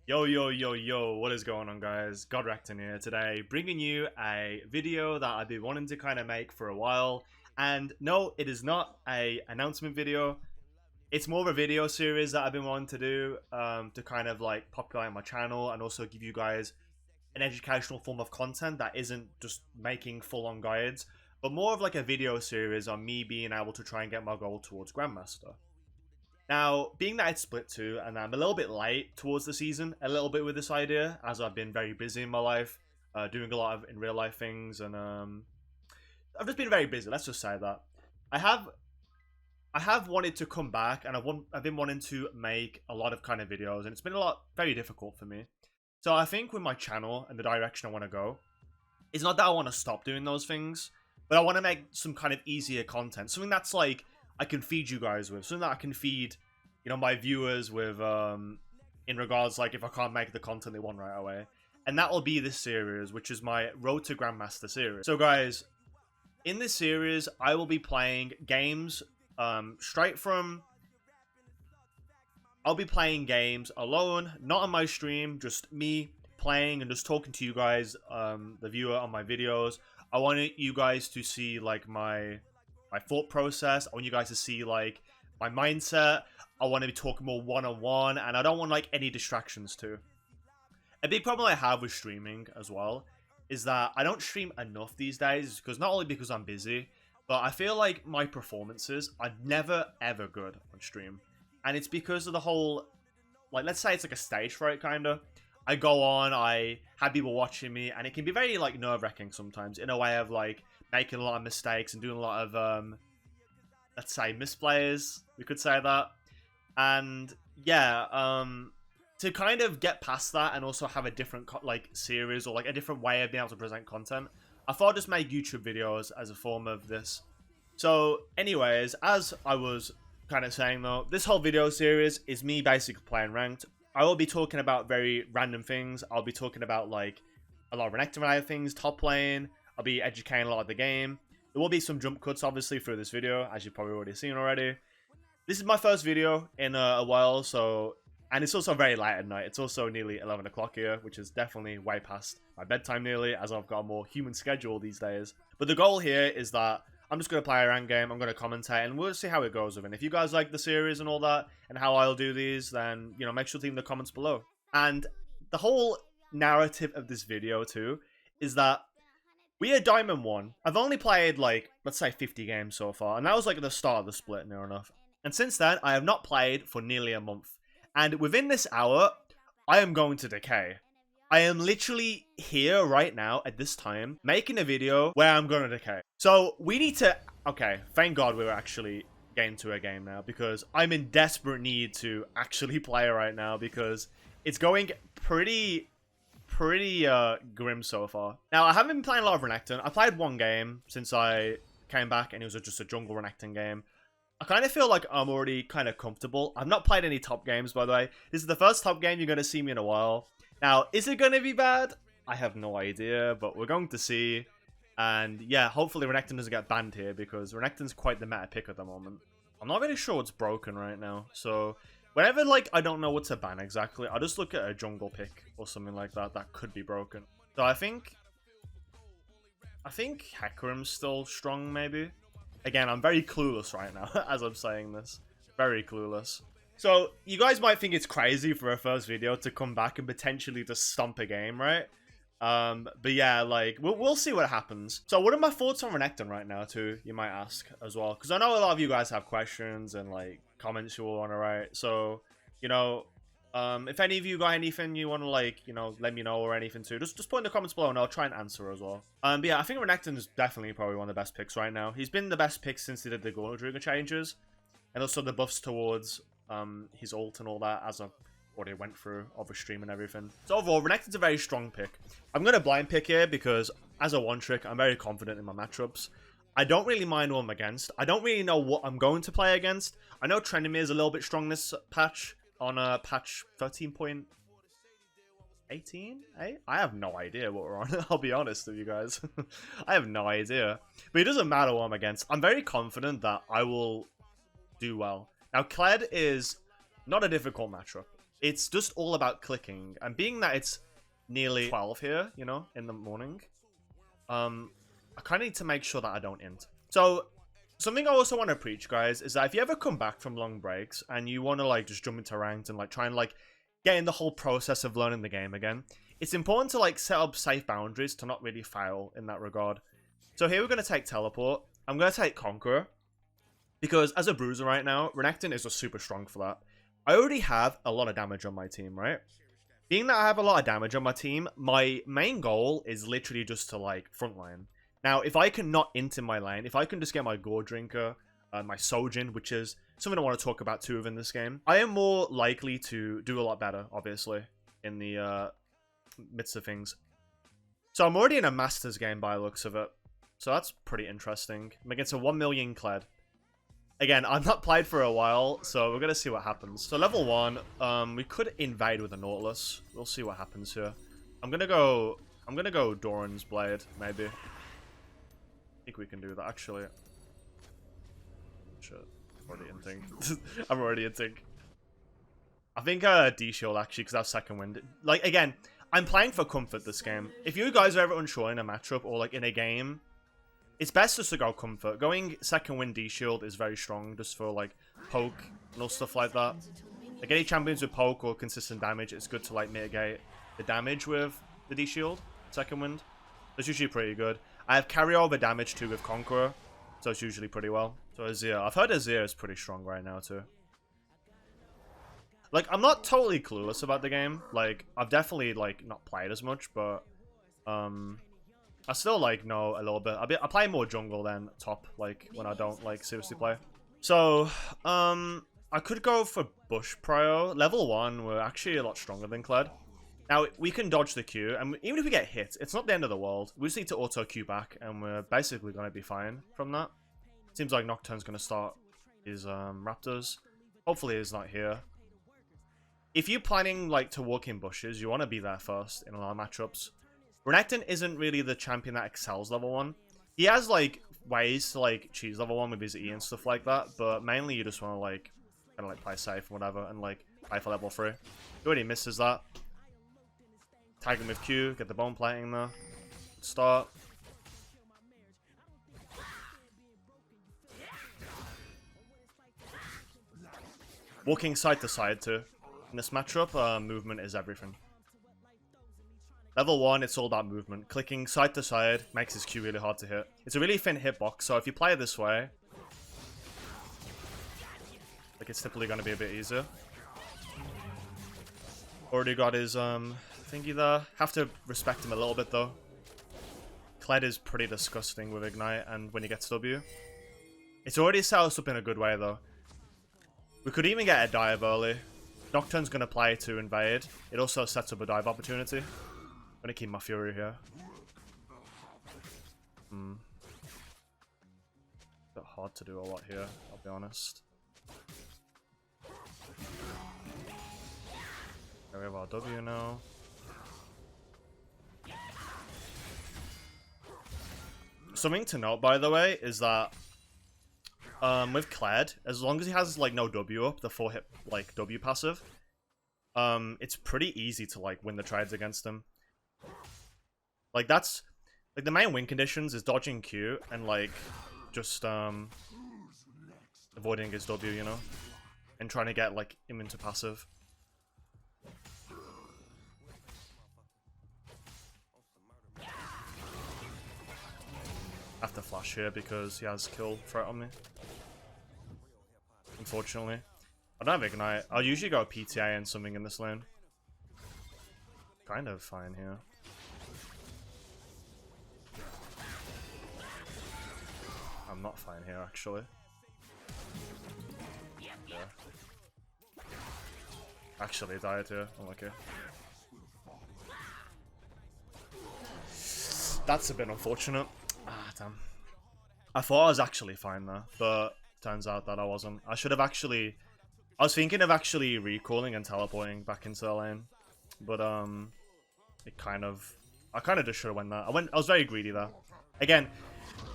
Yo, yo, yo, yo, what is going on, guys? Godrekton here today, bringing you a video that I've been wanting to kind of make for a while. And no, it is not a announcement video. It's more of a video series that I've been wanting to do to kind of like populate my channel and also give you guys an educational form of content that isn't just making full-on guides, but more of like a video series on me being able to try and get my goal towards Grandmaster. Now, being that it's split two, and I'm a little bit late towards the season, a little bit with this idea, as I've been very busy in my life, doing a lot of in real life things, and I've just been very busy. Let's just say that I have wanted to come back, and I've been wanting to make a lot of kind of videos, and it's been very difficult for me. So I think with my channel and the direction I want to go, it's not that I want to stop doing those things, but I want to make some kind of easier content, something that's like I can feed you guys with, something that I can feed, you know, my viewers with, in regards, like, if I can't make the content they want right away. And that will be this series, which is my Road to Grandmaster series. So, guys, in this series, I will be playing games, straight from... I'll be playing games alone, not on my stream, just me playing and just talking to you guys, the viewer on my videos. I want you guys to see, like, my thought process. I want you guys to see like my mindset. I want to be talking more one-on-one, and I don't want like any distractions too. A big problem I have with streaming as well is that I don't stream enough these days, because not only because I'm busy, but I feel like my performances are never ever good on stream. And it's because of the whole, like, let's say it's like a stage fright kind of. I go on, I have people watching me, and it can be very like nerve-wracking sometimes, in a way of like making a lot of mistakes and doing a lot of, let's say, misplays, we could say that. And, yeah, to kind of get past that and also have a different, like, series or, like, a different way of being able to present content, I thought I'd just make YouTube videos as a form of this. So, anyways, as I was kind of saying, though, this whole video series is me basically playing ranked. I will be talking about very random things. I'll be talking about, like, a lot of Renekton things, top lane. I'll be educating a lot of the game. There will be some jump cuts, obviously, through this video, as you've probably already seen already. This is my first video in a while, so... And it's also very late at night. It's also nearly 11 o'clock here, which is definitely way past my bedtime nearly, as I've got a more human schedule these days. But the goal here is that I'm just going to play a ranked game, I'm going to commentate, and we'll see how it goes with it. If you guys like the series and all that, and how I'll do these, then, you know, make sure to leave in the comments below. And the whole narrative of this video, too, is that we are Diamond 1. I've only played, like, let's say 50 games so far. And that was, like, at the start of the split, near enough. And since then, I have not played for nearly a month. And within this hour, I am going to decay. I am literally here right now, at this time, making a video where I'm going to decay. So, we need to... Okay, thank God we're actually getting to a game now. Because I'm in desperate need to actually play right now. Because it's going pretty grim so far. Now, I haven't been playing a lot of Renekton. I played one game since I came back, and it was just a jungle Renekton game. I kind of feel like I'm already kind of comfortable. I've not played any top games, by the way. This is the first top game you're going to see me in a while. Now, is it going to be bad? I have no idea, but we're going to see. And yeah, hopefully Renekton doesn't get banned here, because Renekton's quite the meta pick at the moment. I'm not really sure what's broken right now, so... Whenever, like, I don't know what to ban exactly, I'll just look at a jungle pick or something like that that could be broken. So I think Hecarim's still strong, maybe? Again, I'm very clueless right now, as I'm saying this. Very clueless. So, you guys might think it's crazy for a first video to come back and potentially just stomp a game, right? But yeah, like, we'll see what happens. So, what are my thoughts on Renekton right now, too, you might ask, as well? Because I know a lot of you guys have questions and, like, comments you will want to write. So, you know, if any of you got anything you want to, like, you know, let me know or anything too, just put in the comments below and I'll try and answer as well. But yeah, I think Renekton is definitely probably one of the best picks right now. He's been the best pick since he did the Godrekton changes, and also the buffs towards his ult and all that, as I've already went through over stream and everything. So overall, Renekton's a very strong pick. I'm going to blind pick here because as a one trick, I'm very confident in my matchups. I don't really mind who I'm against. I don't really know what I'm going to play against. I know Trendomir is a little bit strong this patch, on patch 13.18? I have no idea what we're on. I'll be honest with you guys. I have no idea. But it doesn't matter what I'm against. I'm very confident that I will do well. Now, Kled is not a difficult matchup. it's just all about clicking. And being that it's nearly 12 here, you know, in the morning, I kind of need to make sure that I don't int. So something I also want to preach, guys, is that if you ever come back from long breaks and you want to like just jump into ranked and like try and like get in the whole process of learning the game again, it's important to like set up safe boundaries to not really fail in that regard. So here we're going to take teleport. I'm going to take conqueror because as a bruiser right now, Renekton is just super strong for that. I already have a lot of damage on my team, right? Being that I have a lot of damage on my team, my main goal is literally just to like frontline. Now, if I can not int in my lane, if I can just get my Godrekton, my Sojin, which is something I want to talk about too in this game, I am more likely to do a lot better, obviously, in the midst of things. So I'm already in a Masters game by the looks of it. So that's pretty interesting. I'm against a 1 million Kled. Again, I've not played for a while, so we're going to see what happens. So level 1, we could invade with a Nautilus. We'll see what happens here. I'm going to go Doran's Blade, maybe. I think we can do that, actually. Shit. I'm already inting. I'm already inting. I think D-Shield, actually, because I have second wind. Like, again, I'm playing for comfort this game. If you guys are ever unsure in a matchup or, like, in a game, it's best just to go comfort. Going second wind D-Shield is very strong, just for, like, poke and all stuff like that. Like, any champions with poke or consistent damage, it's good to, like, mitigate the damage with the D-Shield, second wind. That's usually pretty good. I have carryover damage too with Conqueror, so it's usually pretty well. So Azir, I've heard Azir is pretty strong right now too. Like, I'm not totally clueless about the game. Like, I've definitely, like, not played as much, but I still, like, know a little bit. I play more jungle than top, like, when I don't, like, seriously play. So, I could go for Bush Prio. Level 1, we're actually a lot stronger than Kled. Now, we can dodge the Q, and even if we get hit, it's not the end of the world. We just need to auto Q back, and we're basically going to be fine from that. Seems like Nocturne's going to start his Raptors. Hopefully he's not here. If you're planning, like, to walk in bushes, you want to be there first in a lot of matchups. Renekton isn't really the champion that excels level 1. He has, like, ways to, like, cheese level 1 with his E and stuff like that, but mainly you just want to, like, kind of, like, play safe and whatever, and, like, play for level 3. He already misses that. Tag him with Q, get the bone plating there. Start. Walking side to side too. In this matchup, movement is everything. Level 1, it's all about movement. Clicking side to side makes his Q really hard to hit. It's a really thin hitbox, so if you play it this way, like, it's typically going to be a bit easier. Already got his thingy there. Have to respect him a little bit though. Kled is pretty disgusting with Ignite and when he gets W. It's already set us up in a good way though. We could even get a dive early. Nocturne's going to play to invade. It also sets up a dive opportunity. I'm going to keep my Fury here. Bit hard to do a lot here, I'll be honest. We have our W now. Something to note, by the way, is that with Kled, as long as he has like no W up, the 4-hit like W passive, it's pretty easy to like win the trades against him. Like that's like the main win conditions is dodging Q and like just avoiding his W, you know, and trying to get like him into passive. I have to flash here because he has kill threat on me. Unfortunately. I don't have Ignite. I'll usually go PTA and something in this lane. Kind of fine here. I'm not fine here, actually. Yeah. Actually died here. Unlucky. That's a bit unfortunate. Ah, damn. I thought I was actually fine there, but turns out that I wasn't. I should have actually... I was thinking of actually recalling and teleporting back into the lane, but it kind of... I kind of just should have went there. I was very greedy there. Again,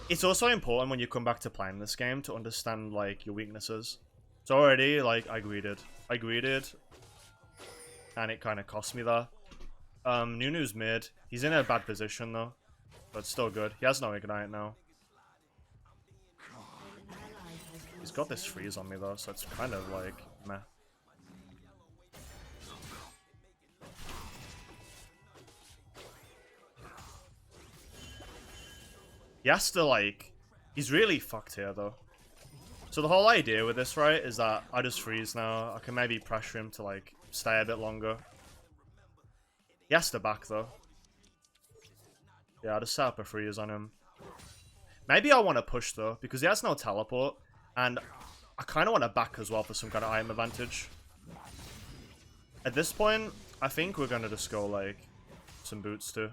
it's also important when you come back to playing this game to understand, like, your weaknesses. So already, like, I greeded. and it kind of cost me there. Nunu's mid. He's in a bad position though, but still good. He has no ignite now. He's got this freeze on me though, so it's kind of like meh. He has to like, he's really fucked here though. So the whole idea with this, right, is that I just freeze now. I can maybe pressure him to like stay a bit longer. He has to back though. Yeah, I just set up a freeze on him. Maybe I want to push though, because he has no teleport. And I kind of want to back as well for some kind of item advantage. At this point, I think we're going to just go like some boots too.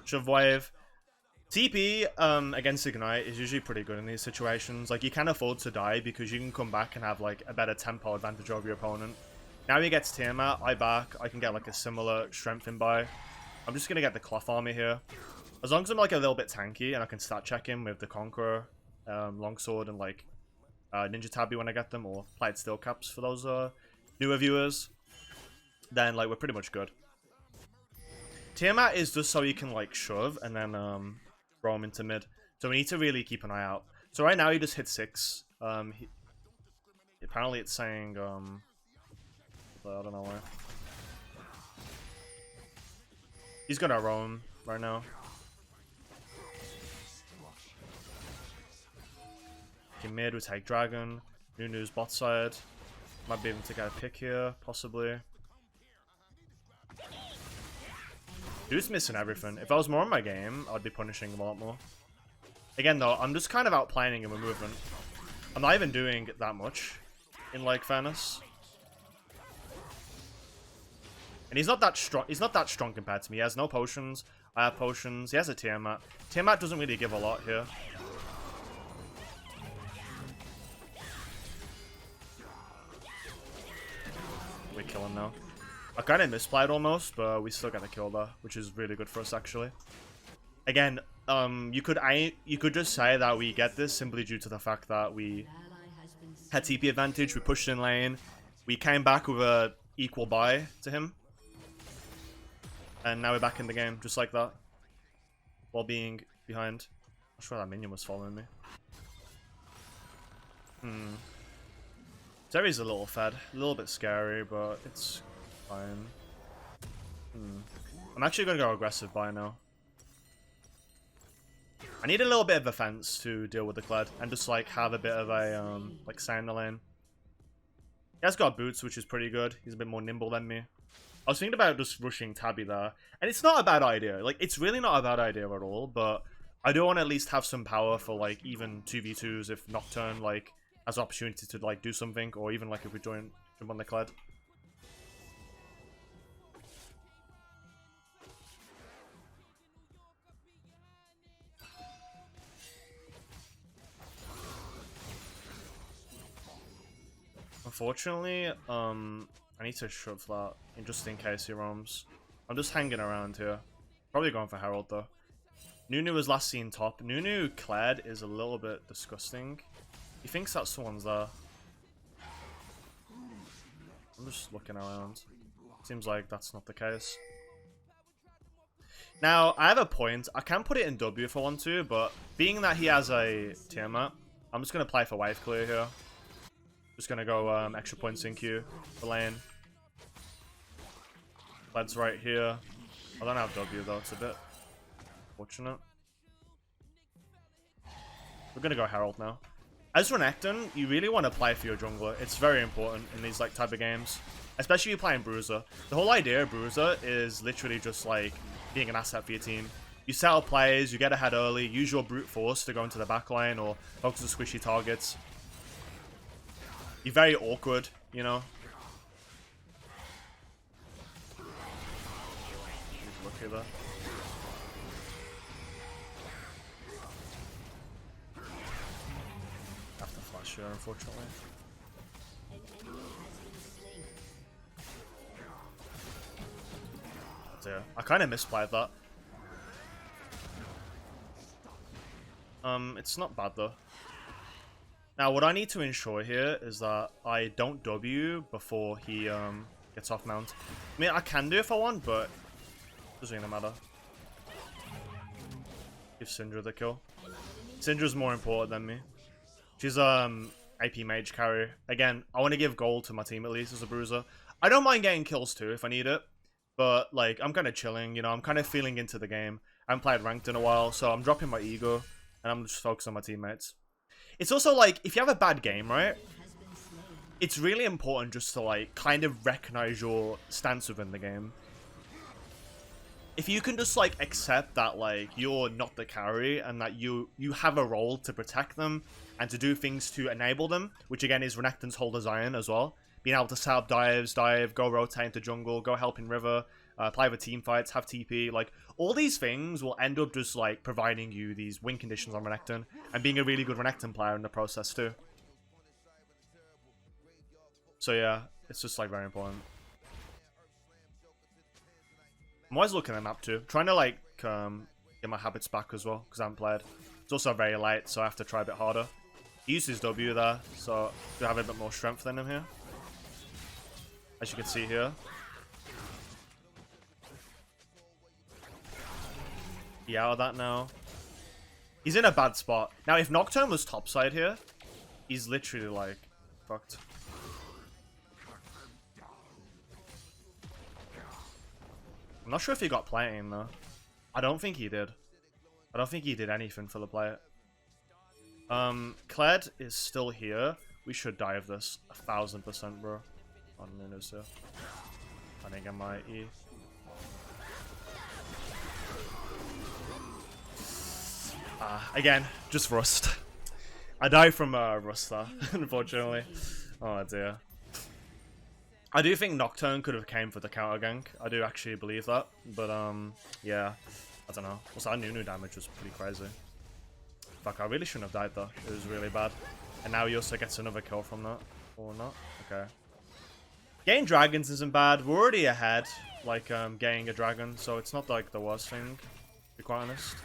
Shove wave. TP against Ignite is usually pretty good in these situations. Like, you can afford to die because you can come back and have like a better tempo advantage over your opponent. Now he gets Tiamat, I back, I can get like a similar strength in buy. I'm just gonna get the cloth army here. As long as I'm like a little bit tanky and I can stat check him with the Conqueror, Longsword, and like Ninja Tabby when I get them, or Plight Steel Caps for those newer viewers, then like we're pretty much good. Tiamat is just so you can like shove and then throw him into mid. So we need to really keep an eye out. So right now he just hit 6. Apparently it's saying I don't know why. He's gonna roam right now. Okay, mid we take Dragon. Nunu's bot side. Might be able to get a pick here, possibly. Dude's missing everything. If I was more in my game, I'd be punishing him a lot more. Again though, I'm just kind of outplaying him with movement. I'm not even doing that much, in like fairness. And he's not that strong. He's not that strong compared to me. He has no potions. I have potions. He has a Tiamat. Tiamat doesn't really give a lot here. We kill him now. I kind of misplayed almost, but we still got the kill there, which is really good for us actually. Again, you could just say that we get this simply due to the fact that we had TP advantage. We pushed in lane. We came back with a equal buy to him. And now we're back in the game, just like that. While being behind. I'm sure that minion was following me. Zeri's a little fed. A little bit scary, but it's fine. I'm actually going to go aggressive buy now. I need a little bit of defense to deal with the Kled. And just like have a bit of a like say in the lane. He has got boots, which is pretty good. He's a bit more nimble than me. I was thinking about just rushing Tabby there. And it's not a bad idea. Like, it's really not a bad idea at all. But I do want to at least have some power for, like, even 2v2s if Nocturne, like, has an opportunity to, like, do something. Or even, like, if we jump on the Kled. Unfortunately, I need to shove that just in case he roams. I'm just hanging around here. Probably going for Herald though. Nunu was last seen top. Nunu Kled is a little bit disgusting. He thinks that someone's there. I'm just looking around. Seems like that's not the case. Now, I have a point. I can put it in W if I want to, but being that he has a Tiamat, I'm just going to play for wave clear here. Just going to go extra points in queue for lane. Kled's right here. I don't have W though, it's a bit fortunate. We're going to go Herald now. As Renekton, you really want to play for your jungler. It's very important in these like type of games. Especially if you're playing Bruiser. The whole idea of Bruiser is literally just like being an asset for your team. You set up plays, you get ahead early, use your brute force to go into the back line or focus on squishy targets. You're very awkward, you know. Look at that. Have to flash here, unfortunately. Yeah, I kind of misplayed that. It's not bad though. Now, what I need to ensure here is that I don't W before he gets off mount. I mean, I can do if I want, but it doesn't really matter. Give Syndra the kill. Syndra's more important than me. She's AP mage carry. Again, I want to give gold to my team at least as a bruiser. I don't mind getting kills too if I need it, but like I'm kind of chilling. You know, I'm kind of feeling into the game. I haven't played ranked in a while, so I'm dropping my ego and I'm just focused on my teammates. It's also like, if you have a bad game, right, it's really important just to like kind of recognize your stance within the game. If you can just like accept that like you're not the carry and that you have a role to protect them and to do things to enable them, which again is Renekton's whole design as well. Being able to set up dive, go rotate into jungle, go help in river, play with team fights, have TP, like all these things will end up just like providing you these win conditions on Renekton and being a really good Renekton player in the process too. So yeah, it's just like very important. I'm always looking at the map too, trying to like get my habits back as well because I haven't played. It's also very light, so I have to try a bit harder. He used his W there, so I have a bit more strength than him here, as you can see here. He out of that now. He's in a bad spot. Now, if Nocturne was topside here, he's literally like fucked. I'm not sure if he got playing though. I don't think he did. I don't think he did anything for the play. Kled is still here. We should dive this 1000%, bro. On Nunu's here. I didn't get my E. Again, just rust. I died from rust there, unfortunately. Oh dear. I do think Nocturne could have came for the counter gank. I do actually believe that. But yeah. I don't know. Also, our Nunu damage was pretty crazy. Fuck, I really shouldn't have died though. It was really bad. And now he also gets another kill from that. Or not? Okay. Getting dragons isn't bad. We're already ahead. Like, getting a dragon. So it's not like the worst thing, to be quite honest.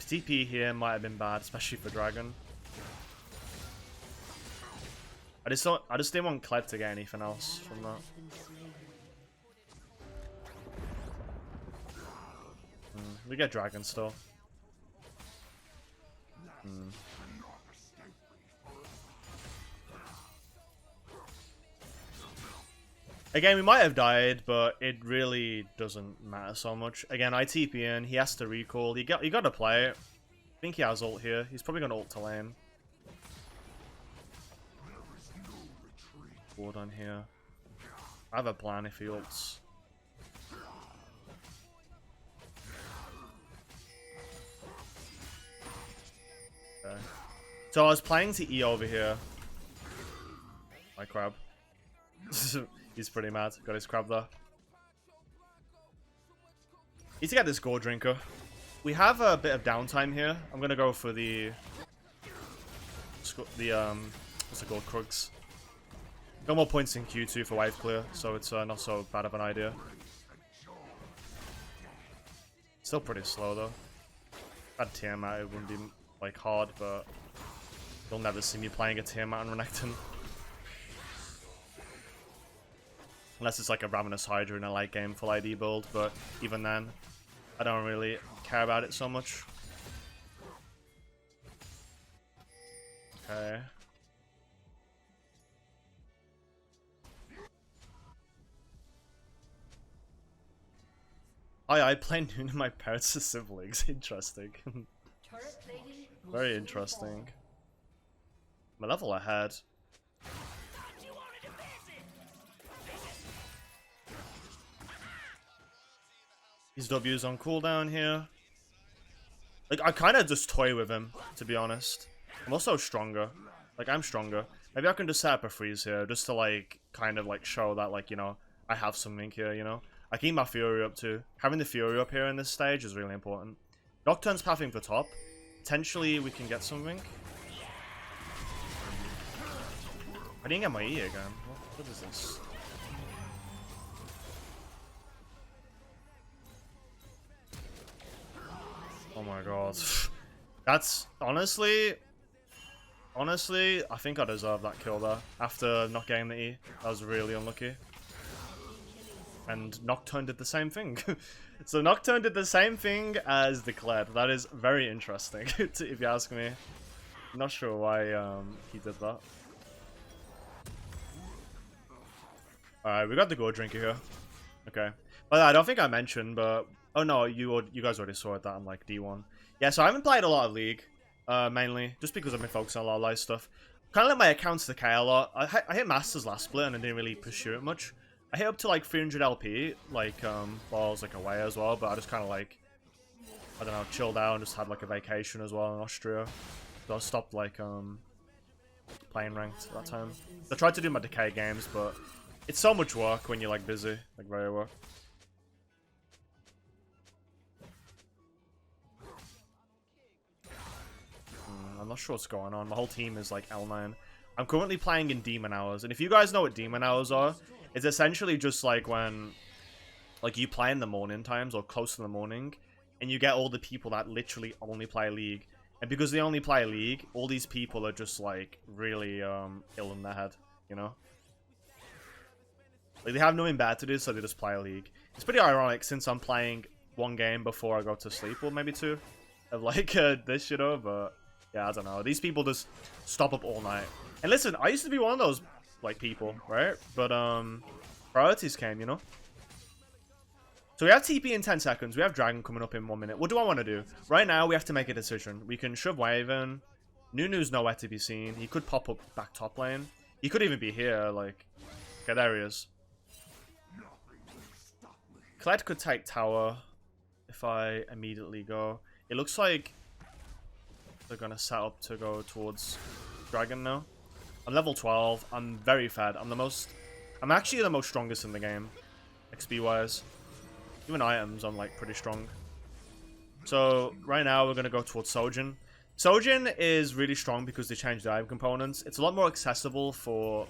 TP here might have been bad, especially for dragon. I just didn't want Kled to get anything else from that. We get dragon still. Again, we might have died, but it really doesn't matter so much. Again, I TP in, he has to recall. You got to play it. I think he has ult here. He's probably gonna ult to lane. Ward on here. I have a plan if he ults. Okay. So I was playing to E over here. My crab. He's pretty mad. Got his crab there. Need to get this Godrekton. We have a bit of downtime here. I'm gonna go for the what's it called, Krugs. Got more points in Q2 for wave clear, so it's not so bad of an idea. Still pretty slow though. If I had Tiamat, it wouldn't be like hard, but you'll never see me playing a Tiamat on Renekton. Unless it's like a Ravenous Hydra in a late game full ID build, but even then, I don't really care about it so much. Okay. I play Nunu my parents as siblings. Interesting. Very interesting. I'm a level ahead. His W's on cooldown here. Like, I kind of just toy with him, to be honest. I'm also stronger. Like, I'm stronger. Maybe I can just set up a freeze here, just to, like, kind of, like, show that, like, you know, I have something here, you know? I keep my Fury up, too. Having the Fury up here in this stage is really important. Nocturne's pathing for top. Potentially, we can get something. I didn't get my E again. What is this? Oh my god. That's honestly, I think I deserve that kill there after not getting the E. That was really unlucky. And Nocturne did the same thing. So Nocturne did the same thing as the Kled. That is very interesting, if you ask me. I'm not sure why he did that. Alright, we got the Godrekton here. Okay. But I don't think I mentioned, but... Oh no, you guys already saw it that I'm like D1. Yeah, so I haven't played a lot of League, mainly. Just because I've been focusing on a lot of live stuff. Kind of let my accounts decay a lot. I hit Masters last split and I didn't really pursue it much. I hit up to like 300 LP, like, while I was like away as well, but I just kind of like, I don't know, chilled out and just had like a vacation as well in Austria. So I stopped like, playing ranked at that time. I tried to do my decay games, but it's so much work when you're like busy, like very work. I'm not sure what's going on. My whole team is like L9. I'm currently playing in Demon Hours, and if you guys know what Demon Hours are, it's essentially just like when, like, you play in the morning times or close to the morning, and you get all the people that literally only play League. And because they only play League, all these people are just like really ill in their head, you know? Like, they have nothing bad to do, so they just play League. It's pretty ironic since I'm playing one game before I go to sleep, or maybe two, of like this shit over, but yeah, I don't know. These people just stop up all night. And listen, I used to be one of those like people, right? But priorities came, you know. So we have TP in 10 seconds. We have Dragon coming up in 1 minute. What do I want to do? Right now, we have to make a decision. We can shove Wave in. Nunu's nowhere to be seen. He could pop up back top lane. He could even be here, like... Okay, there he is. Kled could take tower if I immediately go. It looks like they're going to set up to go towards Dragon now. I'm level 12. I'm very fed. I'm actually the most strongest in the game, XP wise. Even items, I'm like pretty strong. So right now we're gonna go towards Sojin. Sojin is really strong because they changed the item components. It's a lot more accessible for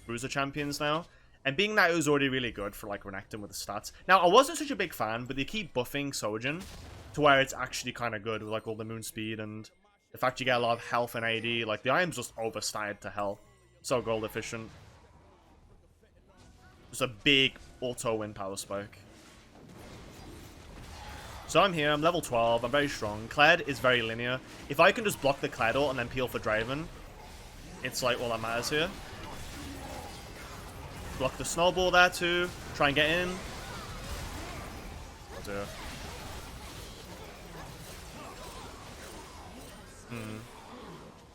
bruiser champions now. And being that it was already really good for like Renekton with the stats. Now I wasn't such a big fan, but they keep buffing Sojin to where it's actually kind of good with like all the moon speed and the fact you get a lot of health and AD. Like the item's just overstated to hell. So gold efficient. Just a big auto win power spike. So I'm here, I'm level 12, I'm very strong. Kled is very linear. If I can just block the Kled ult and then peel for Draven, it's like all that matters here. Block the snowball there too. Try and get in. Oh dear.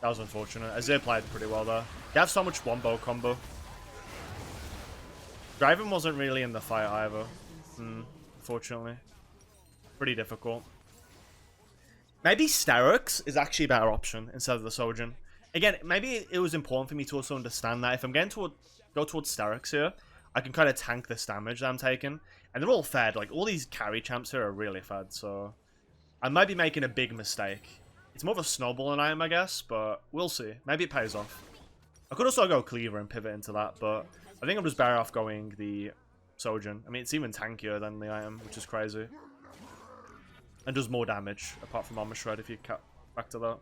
That was unfortunate. Azir played pretty well there. They have so much wombo combo. Draven wasn't really in the fight either. Unfortunately. Pretty difficult. Maybe Sterix is actually a better option instead of the Sojin. Again, maybe it was important for me to also understand that if I'm going to go towards Sterix here, I can kind of tank this damage that I'm taking. And they're all fed. Like, all these carry champs here are really fed, so... I might be making a big mistake. It's more of a snowballing item, I guess, but we'll see. Maybe it pays off. I could also go Cleaver and pivot into that, but I think I'm just better off going the Sojin. I mean, it's even tankier than the item, which is crazy. And does more damage, apart from Armor Shred, if you factor that.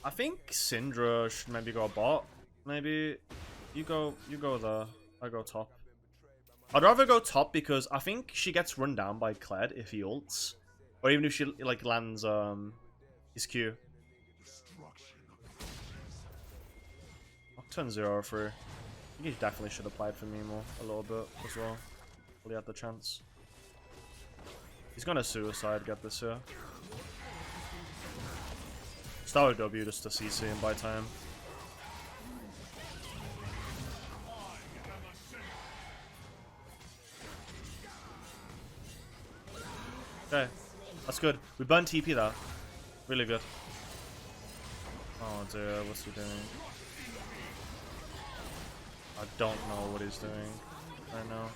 I think Syndra should maybe go bot. Maybe you go there. I go top. I'd rather go top because I think she gets run down by Kled if he ults. Or even if she like lands his Q. Nocturne 0-3. I think he definitely should have played for Nemo a little bit as well. While he had the chance. He's gonna suicide, get this here. Star W just to CC and buy time. Okay, that's good. We burned TP there. Really good. Oh dear, what's he doing? I don't know what he's doing right now.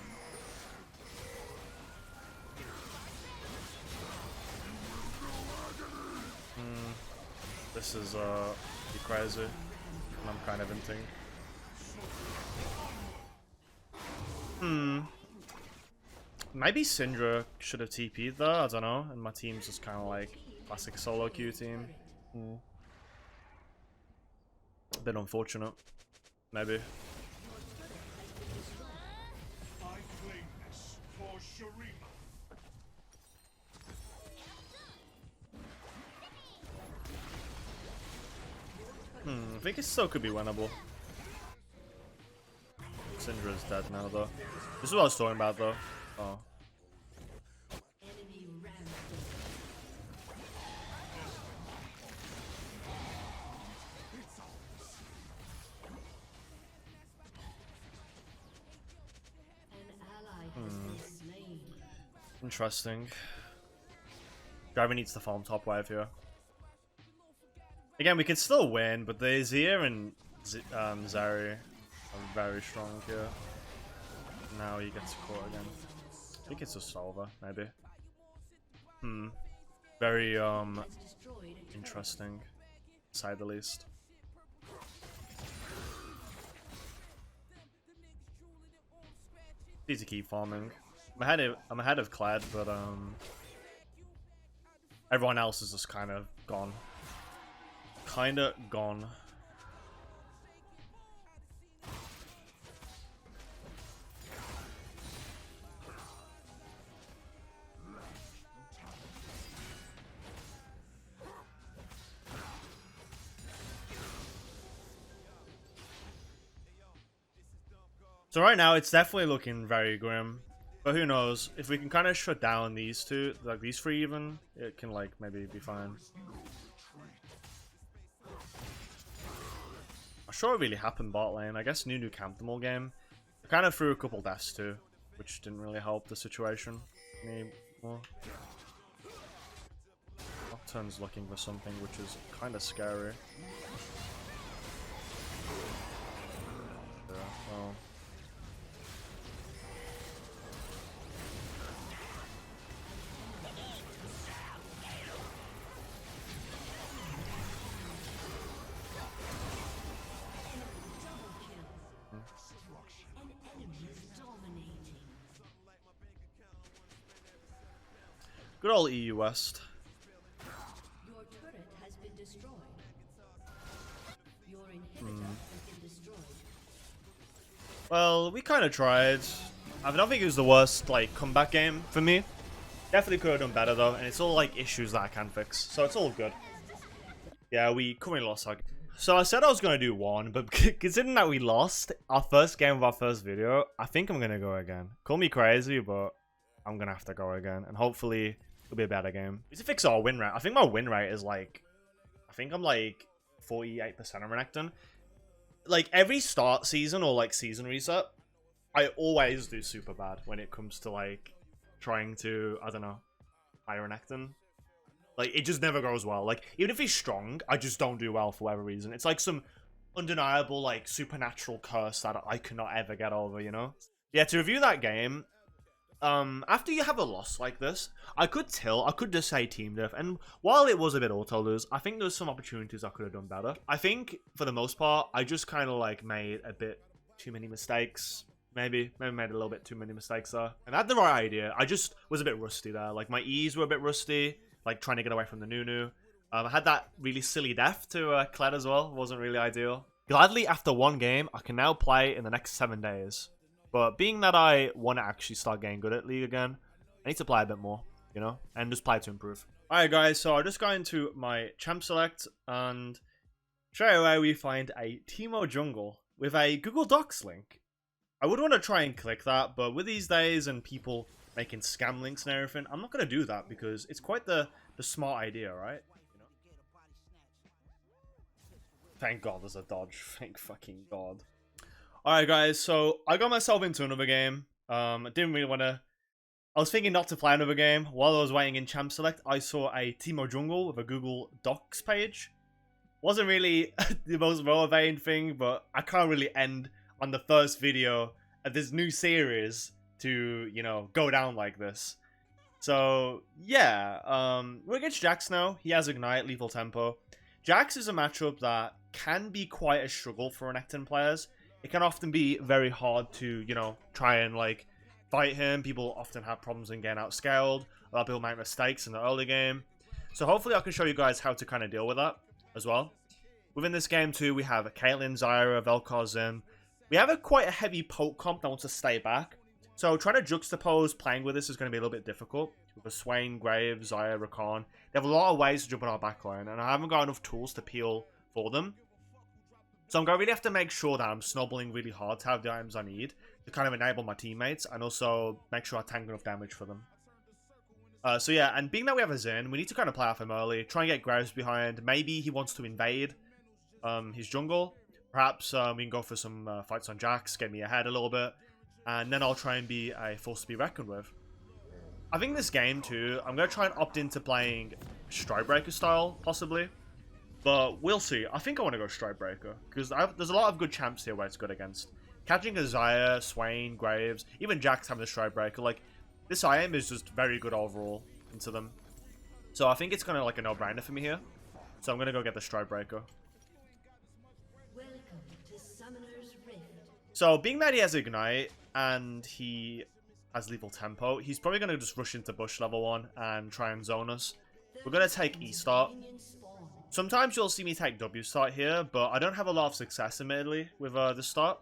This is pretty crazy. And I'm kind of hinting. Maybe Syndra should have TP'd though, I don't know. And my team's just kind of like classic solo queue team. A bit unfortunate. Maybe. I think it still could be winnable. Syndra's dead now though. This is what I was talking about though. Oh. Interesting. Driver needs to farm top wave here. Again, we could still win, but the Azir and Zeri are very strong here. Now he gets caught again. I think it's a solver, maybe. Very interesting, to say the least. Need to keep farming. I'm ahead of Kled, but everyone else is just kind of gone. So right now it's definitely looking very grim. But who knows? If we can kind of shut down these two, like these three even, it can like maybe be fine. I'm sure it really happened bot lane. I guess Nunu camped them all game. I kind of threw a couple deaths too, which didn't really help the situation anymore. Nocturne's looking for something, which is kind of scary. Yeah, well. Good old EU West. Your turret has been destroyed. Your inhibitor has been destroyed. Well, we kind of tried. I don't think it was the worst like comeback game for me. Definitely could have done better though, and it's all like issues that I can fix, so it's all good. Yeah, we currently lost our game. So I said I was gonna do one, but considering that we lost our first game of our first video, I think I'm gonna go again. Call me crazy, but I'm gonna have to go again, and hopefully it'll be a better game. We need to fix our win rate. I think my win rate is like, I think I'm like 48% on Renekton. Like every start season or like season reset, I always do super bad when it comes to like trying to, I don't know, high Renekton. Like it just never goes well. Like even if he's strong, I just don't do well for whatever reason. It's like some undeniable like supernatural curse that I cannot ever get over, you know? Yeah, to review that game, after you have a loss like this, I could just say team diff, and while it was a bit auto lose, I think there's some opportunities I could have done better. I think for the most part, I just kind of like made a bit too many mistakes. Maybe made a little bit too many mistakes there. And I had the right idea. I just was a bit rusty there. Like my E's were a bit rusty, like trying to get away from the Nunu. I had that really silly death to Kled as well. Wasn't really ideal. Gladly, after one game, I can now play in the next 7 days. But being that I want to actually start getting good at League again, I need to play a bit more, you know? And just play to improve. Alright guys, so I just got into my champ select, and straight away we find a Teemo jungle with a Google Docs link. I would want to try and click that, but with these days and people making scam links and everything, I'm not going to do that because it's quite the smart idea, right? You know? Thank God there's a dodge. Thank fucking God. Alright guys, so I got myself into another game. I didn't really want to... I was thinking not to play another game. While I was waiting in Champ Select, I saw a Teemo jungle with a Google Docs page. Wasn't really the most motivating thing, but I can't really end on the first video of this new series to, you know, go down like this. So, yeah. We're against Jax now. He has Ignite, Lethal Tempo. Jax is a matchup that can be quite a struggle for Renekton players. It can often be very hard to, you know, try and, like, fight him. People often have problems in getting outscaled. A lot of people make mistakes in the early game. So hopefully I can show you guys how to kind of deal with that as well. Within this game too, we have Caitlyn, Zyra, Vel'Koz, Zin. We have quite a heavy poke comp that wants to stay back. So trying to juxtapose playing with this is going to be a little bit difficult. With a Swain, Graves, Zyra, Rakan. They have a lot of ways to jump on our backline, and I haven't got enough tools to peel for them. So I'm going to really have to make sure that I'm snowballing really hard to have the items I need to kind of enable my teammates, and also make sure I tank enough damage for them. So yeah, and being that we have a Zin, we need to kind of play off him early, try and get Graves behind. Maybe he wants to invade his jungle. Perhaps we can go for some fights on Jax, get me ahead a little bit, and then I'll try and be a force to be reckoned with. I think this game too, I'm going to try and opt into playing Stridebreaker style, possibly. But we'll see. I think I want to go Stridebreaker, because there's a lot of good champs here where it's good against. Catching a Zyra, Swain, Graves, even Jax having the Stridebreaker, like, this item is just very good overall into them. So I think it's kind of like a no-brainer for me here. So I'm going to go get the Stridebreaker. Welcome to Summoner's Rift. So being that he has Ignite and he has Lethal Tempo, he's probably going to just rush into Bush level 1 and try and zone us. We're going to take E-Start. Sometimes you'll see me take W-Start here, but I don't have a lot of success admittedly with this start.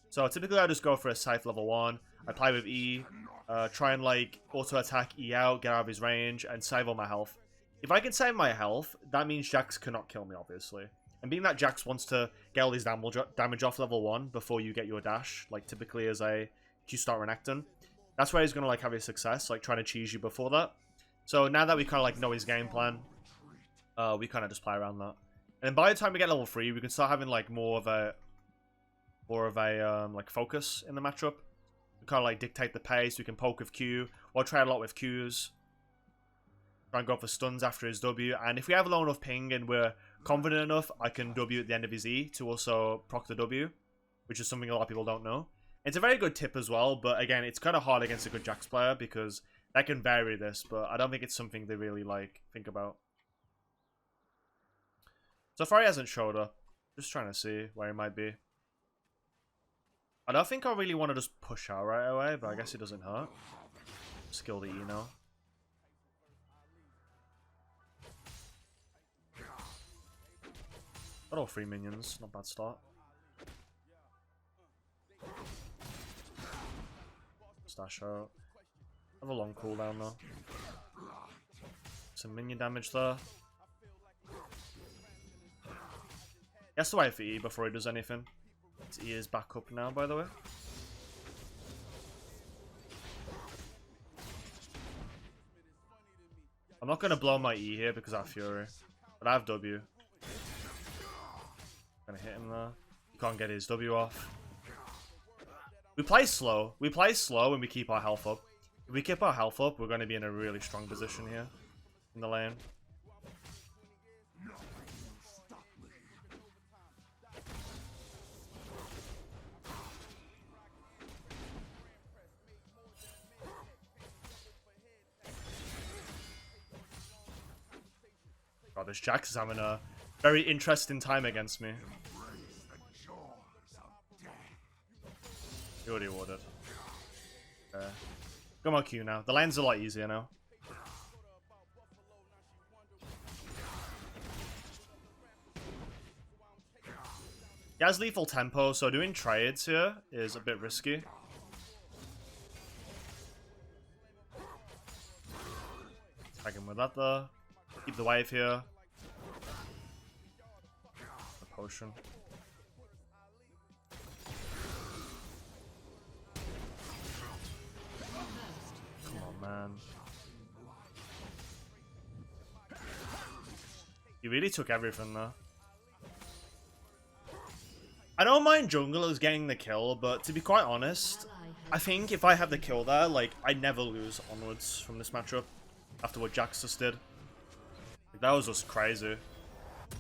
So typically I just go for a safe level 1. I play with E, try and like auto-attack E out, get out of his range, and save all my health. If I can save my health, that means Jax cannot kill me, obviously. And being that Jax wants to get all his damage off level 1 before you get your dash, like typically as a Q-Start Renekton, that's where he's going to like have his success, like trying to cheese you before that. So now that we kind of like know his game plan, we kind of just play around that. And then by the time we get level 3, we can start having like more of a like focus in the matchup. We kind of like dictate the pace. We can poke with Q, or try a lot with Qs. Try and go for stuns after his W. And if we have low enough ping and we're confident enough, I can W at the end of his E to also proc the W, which is something a lot of people don't know. It's a very good tip as well, but again, it's kind of hard against a good Jax player because they can vary this, but I don't think it's something they really like think about. So far he hasn't showed up. Just trying to see where he might be. I don't think I really want to just push out right away, but I guess it doesn't hurt. Skill the E now. Got all 3 minions, not bad start. Stash out. Have a long cooldown though. Some minion damage there. He has to wait for E before he does anything. His E is back up now, by the way. I'm not going to blow my E here because I have Fury. But I have W. Gonna hit him there. He can't get his W off. We play slow. We play slow and we keep our health up. If we keep our health up, we're going to be in a really strong position here in the lane. God, this Jax is having a very interesting time against me. He already ordered. Okay. Got my Q now. The lane's a lot easier now. He has lethal tempo, so doing trades here is a bit risky. Tag him with that though. Keep the wave here. The potion. Come on, man. He really took everything there. I don't mind junglers getting the kill, but to be quite honest, I think if I have the kill there, like, I never lose onwards from this matchup after what Jax just did. Like, that was just crazy.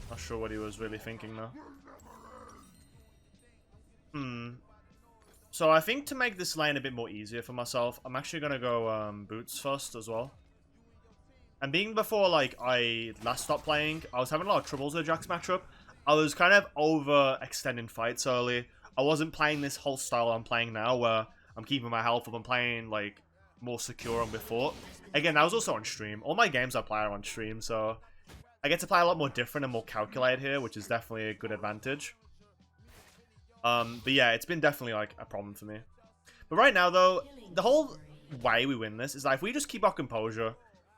Not sure what he was really thinking there. So I think to make this lane a bit more easier for myself, I'm actually going to go boots first as well. And being before, like, I last stopped playing, I was having a lot of troubles with Jax matchup. I was kind of overextending fights early. I wasn't playing this whole style I'm playing now, where I'm keeping my health up. I'm playing like more secure than before. Again, that was also on stream. All my games I play are on stream, so I get to play a lot more different and more calculated here, which is definitely a good advantage. But yeah, it's been definitely like a problem for me. But right now, though, the whole way we win this is that if we just keep our composure,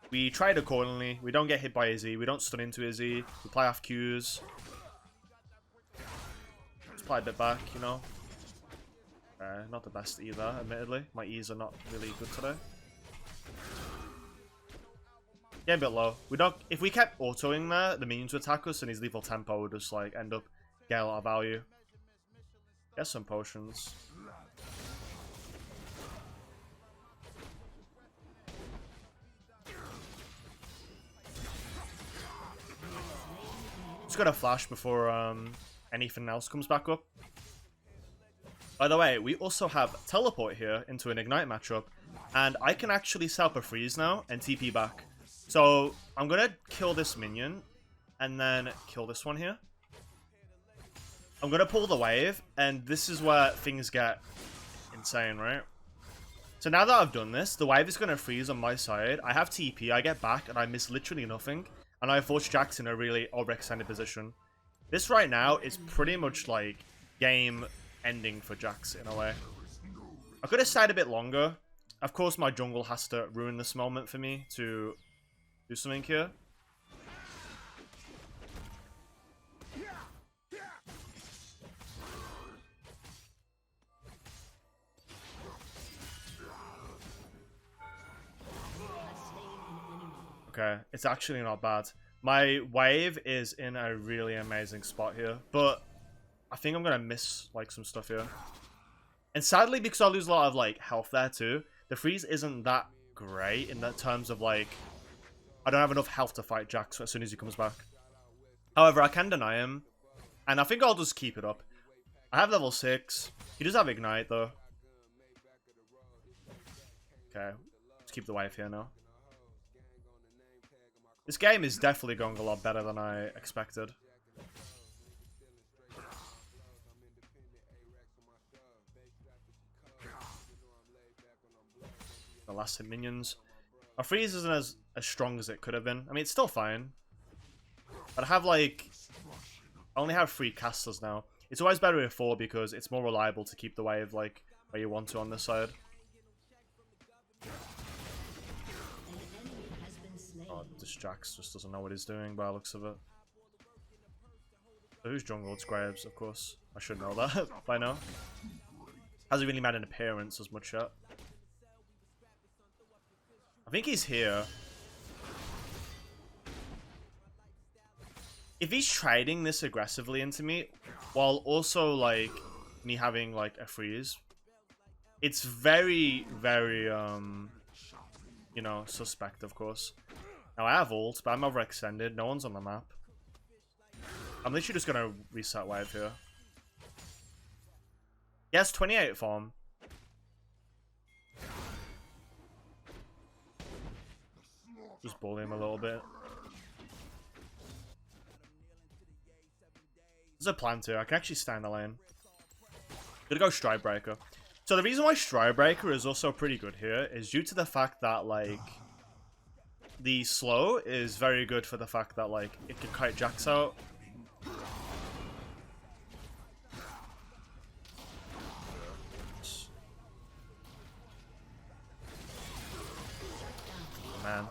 we trade accordingly, we don't get hit by Izzy, we don't stun into Izzy, we play off Qs. Let's play a bit back, you know. Not the best either, admittedly. My E's are not really good today. Yeah, a bit low. We don't. If we kept autoing there, the minions would attack us, and his lethal tempo would just like end up getting a lot of value. Get some potions. Just got a flash before anything else comes back up. By the way, we also have teleport here into an ignite matchup, and I can actually set up a freeze now and TP back. So I'm gonna kill this minion and then kill this one here. I'm gonna pull the wave, and this is where things get insane, right? So now that I've done this, the wave is gonna freeze on my side. I have TP, I get back, and I miss literally nothing. And I force Jax in a really overextended position. This right now is pretty much like game ending for Jax in a way. I could have stayed a bit longer. Of course, my jungle has to ruin this moment for me to do something here. Okay, it's actually not bad. My wave is in a really amazing spot here, but I think I'm gonna miss like some stuff here. And sadly, because I lose a lot of like health there too, the freeze isn't that great in that terms of like I don't have enough health to fight Jax as soon as he comes back. However, I can deny him, and I think I'll just keep it up. I have level 6. He does have ignite though. Okay, let's keep the wave here now. This game is definitely going a lot better than I expected. The last hit minions. Our freeze isn't as strong as it could have been. I mean, it's still fine. But I have like... I only have 3 casters now. It's always better with 4 because it's more reliable to keep the wave like where you want to on this side. Oh, this Jax just doesn't know what he's doing by the looks of it. So who's jungle? It's Graves, of course. I should know that by now. Hasn't really made an appearance as much yet. I think he's here. If he's trading this aggressively into me, while also like me having like a freeze, it's very, very you know, suspect, of course. Now I have ult, but I'm overextended. No one's on the map. I'm literally just gonna reset wave here. He has 28 farm. Just bully him a little bit. There's a plan too. I can actually stand the lane. Gonna go Stridebreaker. So the reason why Stridebreaker is also pretty good here is due to the fact that like the slow is very good for the fact that like it can kite Jax out. Oh, man.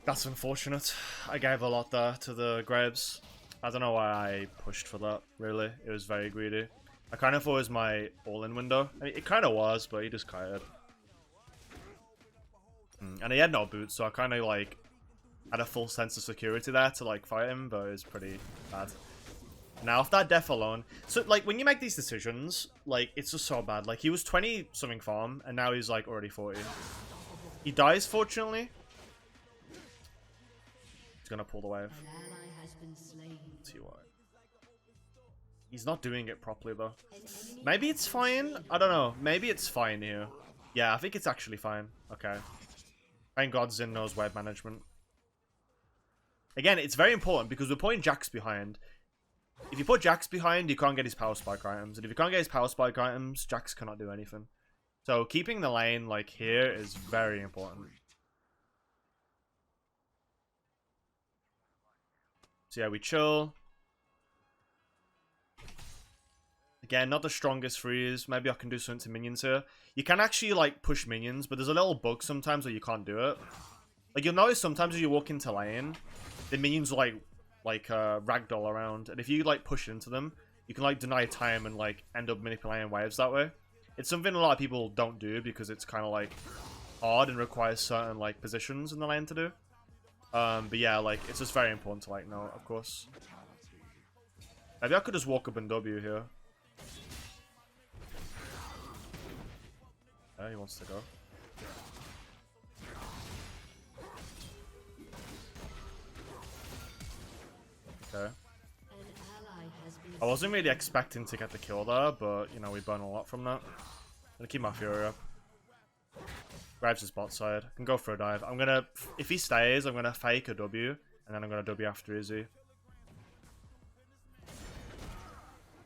That's unfortunate. I gave a lot there to the Graves. I don't know why I pushed for that, really. It was very greedy. I kind of thought it was my all-in window. I mean, it kind of was, but he just kited. And he had no boots, so I kind of, like, had a full sense of security there to, like, fight him, but it was pretty bad. Now, off that death alone... So, like, when you make these decisions, like, it's just so bad. Like, he was 20-something farm, and now he's, like, already 40. He dies, fortunately. He's gonna pull the wave. Let's see why. He's not doing it properly, though. Maybe it's fine? I don't know. Maybe it's fine here. Yeah, I think it's actually fine. Okay. Thank God Zin knows wave management. Again, it's very important because we're putting Jax behind. If you put Jax behind, you can't get his power spike items. And if you can't get his power spike items, Jax cannot do anything. So keeping the lane like here is very important. So yeah, we chill. Again, not the strongest freeze. Maybe I can do something to minions here. You can actually like push minions, but there's a little bug sometimes where you can't do it. Like you'll notice sometimes as you walk into lane, the minions like ragdoll around, and if you like push into them, you can like deny time and like end up manipulating waves that way. It's something a lot of people don't do because it's kind of like hard and requires certain like positions in the lane to do. But yeah, like it's just very important to like know, of course. Maybe I could just walk up and W here. Yeah, he wants to go. Okay. I wasn't really expecting to get the kill there, but you know, we burn a lot from that. I'm gonna keep my Fury up. Grabs his bot side. Can go for a dive. I'm gonna, if he stays, I'm gonna fake a W, and then I'm gonna W after Izzy.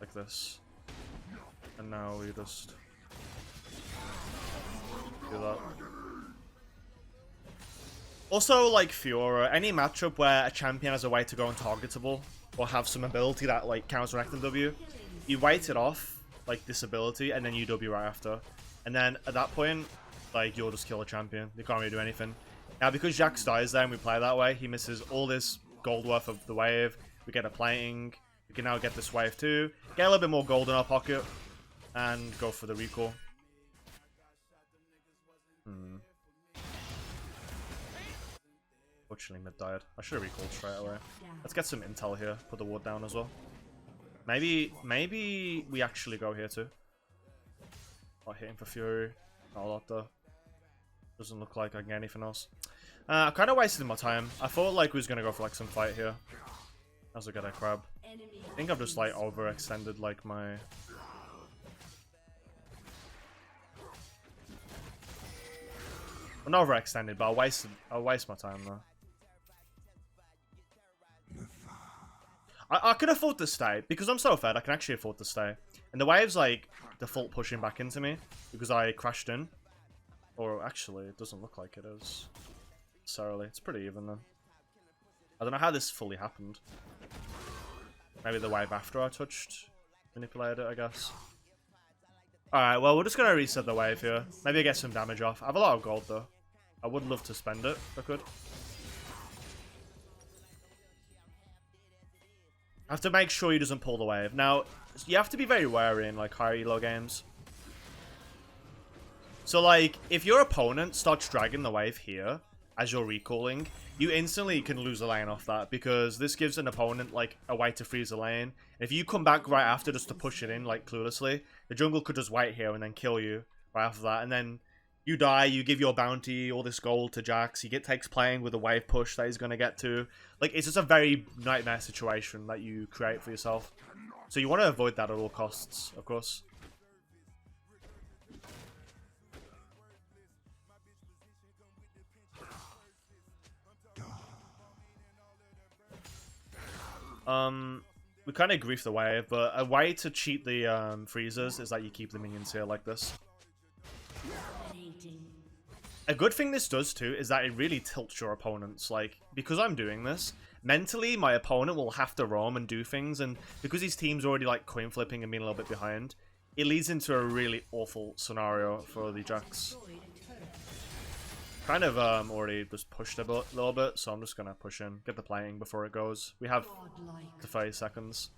Like this. And now we just do that. Also, like Fiora, any matchup where a champion has a way to go untargetable, or have some ability that like counts Renekton W, you wait it off, like this ability, and then you W right after. And then at that point, like you'll just kill a champion. You can't really do anything. Now because Jax dies there and we play that way, he misses all this gold worth of the wave. We get a plating. We can now get this wave too. Get a little bit more gold in our pocket. And go for the recall. Fortunately mid died. I should have recalled straight away. Let's get some intel here. Put the ward down as well. Maybe we actually go here too. Not hitting for Fury. Not a lot though. Doesn't look like I can get anything else. I kind of wasted my time. I thought like we was gonna go for like some fight here. As I get a crab. I think I've just like overextended like my. Well, not overextended, but I'll waste my time though. I can afford to stay because I'm so fed. I can actually afford to stay. And the wave's like default pushing back into me because I crashed in. Or actually, it doesn't look like it is. Necessarily, it's pretty even then. I don't know how this fully happened. Maybe the wave after I touched manipulated it, I guess. Alright, well, we're just going to reset the wave here. Maybe get some damage off. I have a lot of gold, though. I would love to spend it, if I could. I have to make sure he doesn't pull the wave. Now, you have to be very wary in, like, higher elo games. So, like, if your opponent starts dragging the wave here, as you're recalling, you instantly can lose a lane off that, because this gives an opponent, like, a way to freeze a lane. If you come back right after just to push it in, like, cluelessly, the jungle could just wait here and then kill you right after that. And then you die, you give your bounty, all this gold to Jax, takes playing with a wave push that he's going to get to. Like, it's just a very nightmare situation that you create for yourself. So you want to avoid that at all costs, of course. We kind of grief the wave, but a way to cheat the freezers is that you keep the minions here like this. A good thing this does too is that it really tilts your opponents. Like, because I'm doing this, mentally my opponent will have to roam and do things, and because his team's already like coin flipping and being a little bit behind, it leads into a really awful scenario for the Jax. Kind of already just pushed a little bit, so I'm just gonna push in, get the playing before it goes. We have the 30 seconds.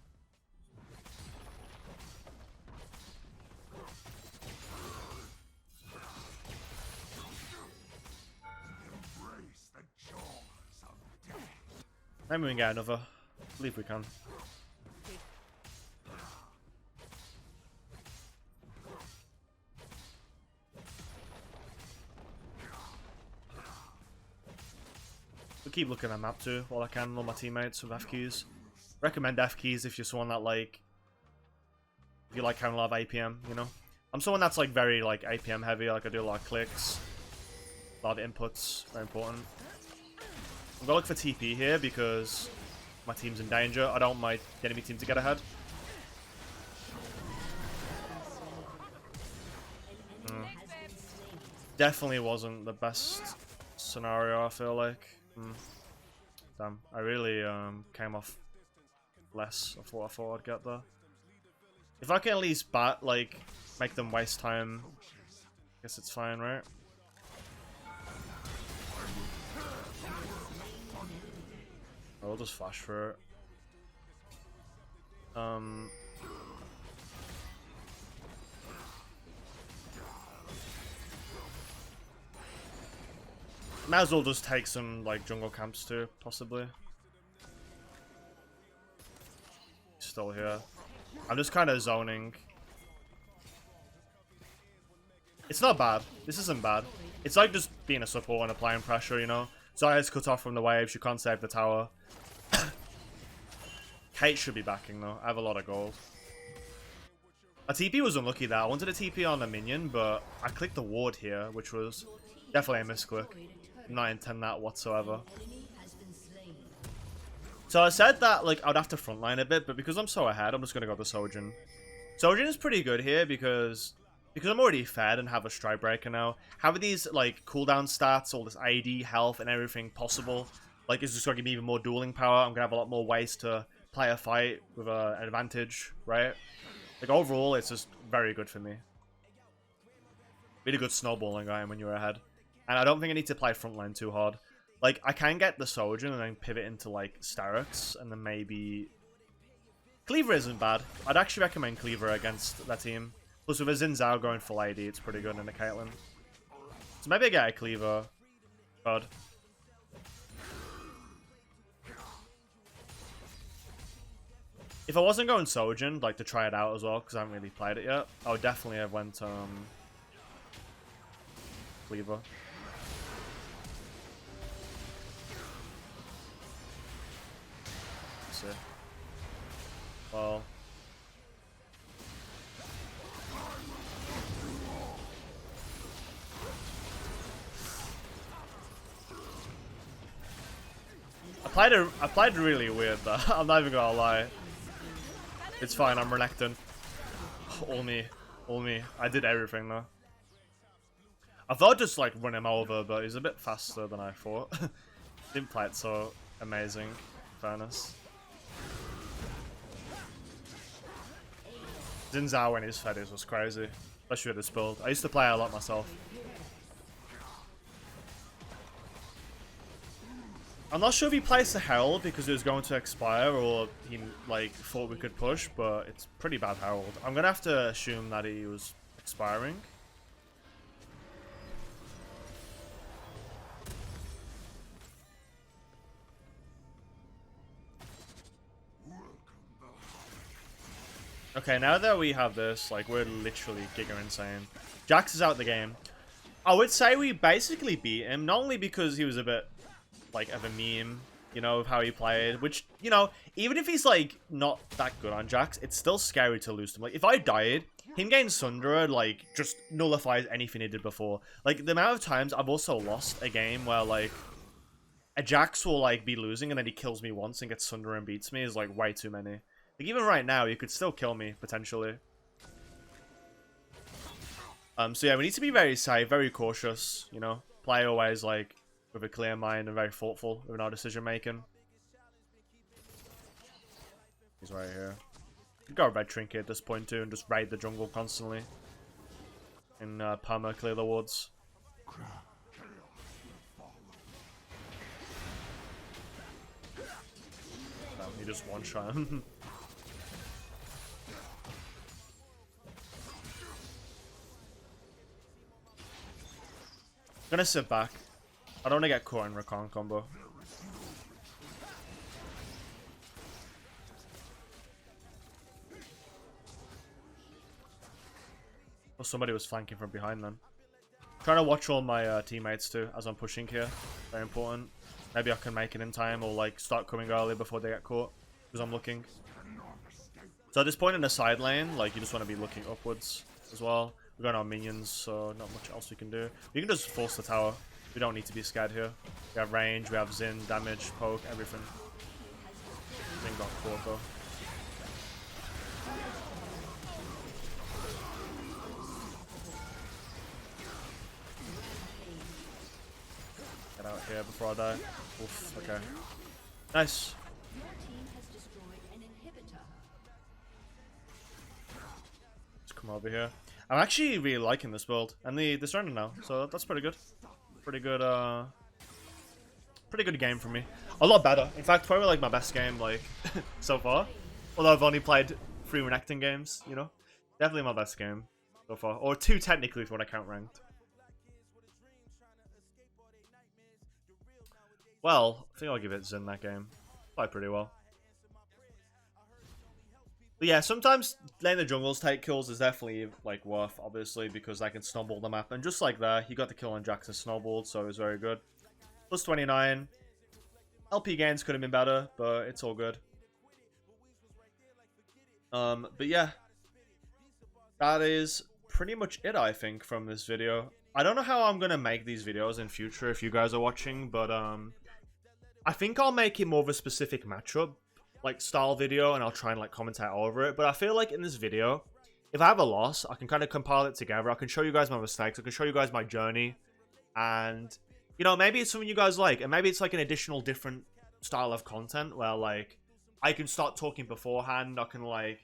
Maybe we can get another. I believe we can. We keep looking at map too while I can, all my teammates with F keys. Recommend F keys if you're someone that like, if you like having a lot of APM, you know. I'm someone that's like very like APM heavy, like I do a lot of clicks, a lot of inputs, very important. I'm gonna look for TP here because my team's in danger. I don't want my enemy team to get ahead. Definitely wasn't the best scenario, I feel like. Damn, I really came off less of what I thought I'd get there. If I can at least like, make them waste time, I guess it's fine, right? I'll just flash for it. Might as well just take some like jungle camps too, possibly. Still here. I'm just kind of zoning. It's not bad. This isn't bad. It's like just being a support and applying pressure, you know? Zaya's cut off from the waves. She can't save the tower. Kate should be backing though. I have a lot of gold. A TP was unlucky there. I wanted a TP on a minion, but I clicked the ward here, which was definitely a misclick. Did not intend that whatsoever. So I said that like I'd have to frontline a bit, but because I'm so ahead, I'm just gonna go to Sojourn. Sojourn is pretty good here because I'm already fed and have a strike breaker now. Having these like cooldown stats, all this AD, health, and everything possible, like it's just gonna give me even more dueling power. I'm gonna have a lot more ways to play a fight with an advantage, right? Like overall, it's just very good for me. Really good snowballing game when you're ahead. And I don't think I need to play frontline too hard. Like, I can get the Sojourn and then pivot into, like, Starix, and then maybe... Cleaver isn't bad. I'd actually recommend Cleaver against that team. Plus, with a Xin Zhao going full AD, it's pretty good in the Caitlyn. So maybe I get a Cleaver. God. If I wasn't going Sojourn, like, to try it out as well, because I haven't really played it yet, I would definitely have went, Cleaver. Well, I played really weird though. I'm not even gonna lie. It's fine. I'm Renekton. All me, all me. I did everything though. I thought I'd just like run him over, but he's a bit faster than I thought. Didn't play it so amazing. In fairness. Xin Zhao when his fed was crazy. Especially with this build. I used to play a lot myself. I'm not sure if he placed the Herald because it was going to expire or he like thought we could push, but it's pretty bad Herald. I'm gonna have to assume that he was expiring. Okay, now that we have this, like, we're literally giga insane. Jax is out the game. I would say we basically beat him, not only because he was a bit, like, of a meme, you know, of how he played, which, you know, even if he's, like, not that good on Jax, it's still scary to lose to him. Like, if I died, him getting Sundra, like, just nullifies anything he did before. Like, the amount of times I've also lost a game where, like, a Jax will, like, be losing and then he kills me once and gets Sundra and beats me is, like, way too many. Like, even right now, you could still kill me, potentially. So yeah, we need to be very safe, very cautious, you know? Play always, like, with a clear mind and very thoughtful with our decision-making. He's right here. You got a red trinket at this point, too, and just raid the jungle constantly. And, perma clear the wards. He just one-shot him. I'm gonna sit back. I don't want to get caught in Rakan combo. Well, somebody was flanking from behind then. Trying to watch all my teammates too as I'm pushing here. Very important. Maybe I can make it in time or like start coming early before they get caught because I'm looking. So at this point in the side lane, like you just want to be looking upwards as well. We're going on minions, so not much else we can do. We can just force the tower. We don't need to be scared here. We have range, we have Xin, damage, poke, everything. Xin got caught though. Get out here before I die. Oof, okay. Nice. Your team has destroyed an inhibitor. Let's come over here. I'm actually really liking this build. And the surrender now. So that's pretty good. Pretty good game for me. A lot better. In fact, probably like my best game like so far. Although I've only played 3 Renekton games, you know. Definitely my best game so far. Or 2 technically if you want to count ranked. Well, I think I'll give it Zen that game. Played pretty well. But yeah, sometimes letting the jungles take kills is definitely like worth, obviously, because I can snowball the map. And just like that, he got the kill on Jax and snowballed, so it was very good. Plus 29. LP gains could have been better, but it's all good. But yeah, that is pretty much it, I think, from this video. I don't know how I'm gonna make these videos in future if you guys are watching, but I think I'll make it more of a specific matchup like style video, and I'll try and like commentate over it. But I feel like in this video, if I have a loss, I can kind of compile it together. I can show you guys my mistakes. I can show you guys my journey, and you know, maybe it's something you guys like, and maybe it's like an additional different style of content where like I can start talking beforehand. I can like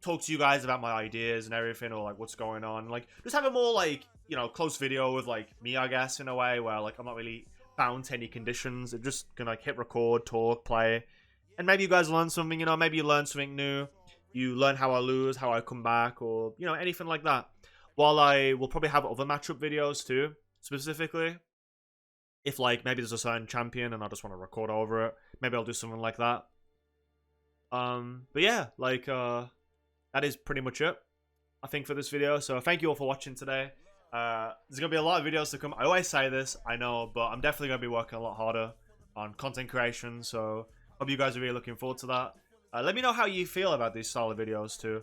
talk to you guys about my ideas and everything, or like what's going on. Like just have a more like, you know, close video with like me, I guess, in a way where like I'm not really bound to any conditions. I'm just gonna like hit record, talk, play, and maybe you guys learn something. You know, maybe you learn something new. You learn how I lose, how I come back, or you know, anything like that. While I will probably have other matchup videos too, specifically. If like maybe there's a certain champion and I just want to record over it, maybe I'll do something like that. But yeah, like that is pretty much it, I think, for this video. So thank you all for watching today. There's gonna be a lot of videos to come. I always say this, I know, but I'm definitely gonna be working a lot harder on content creation. So hope you guys are really looking forward to that. Let me know how you feel about these style of videos too.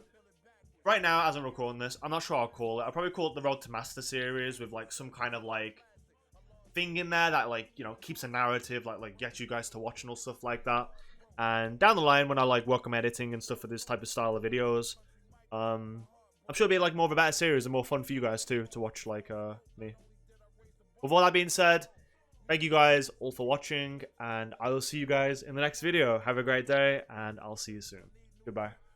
Right now, as I'm recording this, I'm not sure I'll call it. I'll probably call it the Road to Master series with like some kind of like thing in there that like, you know, keeps a narrative, like gets you guys to watch and all stuff like that. And down the line, when I like work on editing and stuff for this type of style of videos, I'm sure it'll be like more of a better series and more fun for you guys too to watch like me. With all that being said, thank you guys all for watching, and I will see you guys in the next video. Have a great day, and I'll see you soon. Goodbye.